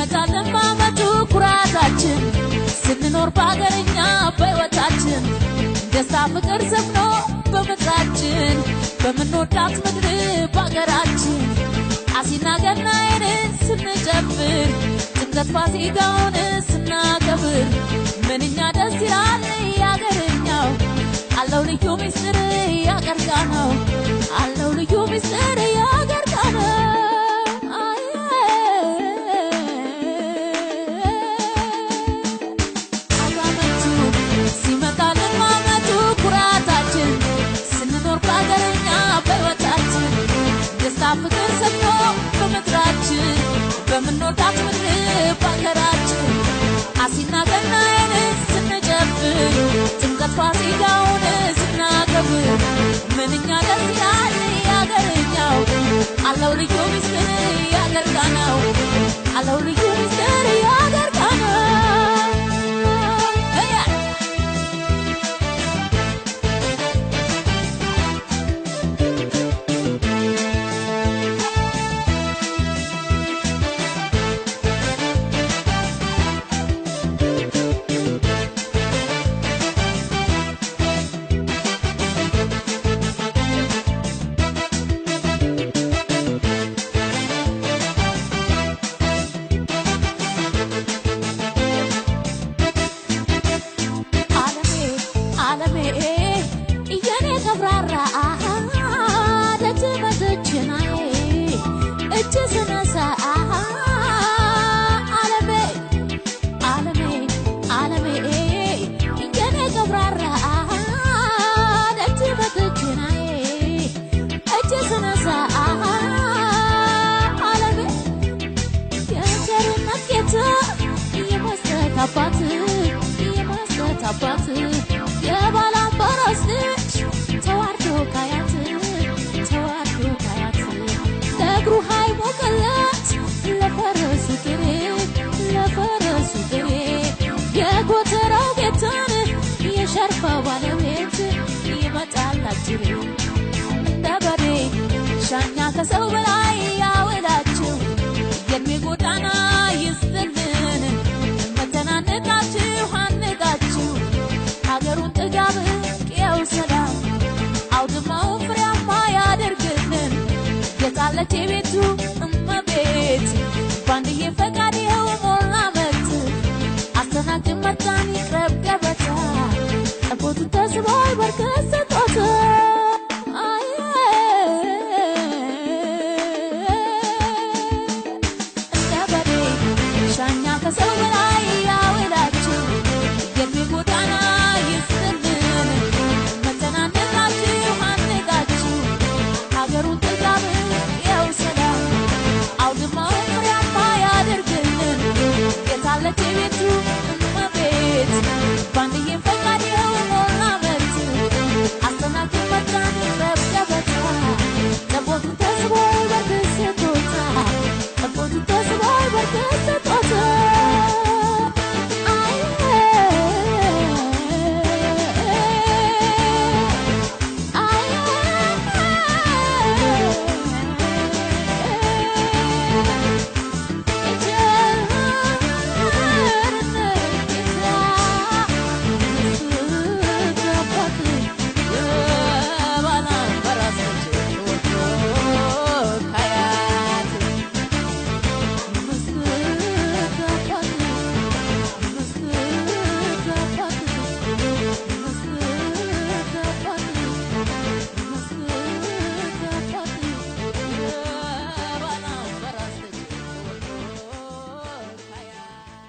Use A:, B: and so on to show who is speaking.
A: ሲመጣልን ማመቱ ኩራታችን ስንኖር ባገርኛ በህይወታችን ደስታ ፍቅር ሰፍኖ በምድራችን በምንወዳት ምድር ባገራችን አሲና ገናዬን ስንጨፍር ጥምቀት ፋሲካውን ስናከብር ምንኛ ደስ ይላል ያገርኛው አለው ልዩ ምስጢር ያገርጋነው አለው ልዩ ምስጢር ያገርጋነው ፍቅር ሰጥቶ በመድራችን በመኖታት ምድር ባገራችን አሲና ገናዬን ስንጨፍር ጥምቀት ፋሲካውን ስናከብር ምንኛ ደስ ይላል ያገርኛው አለው ልዩ ምስጢር ያገርጋነው አለው ልዩ ምስጢር ያገርጋነው አባት የባላምባራስ ልጅ ተዋርዶ ካያት ለእግሩ ሃይ ሞቀለት ለፈረሱ ጥሬ የጎተራው ጌታን የሸርፋ ባለቤት ይመጣል አጅሬ እንደ በሬ ሻኛ ከሰው በላይ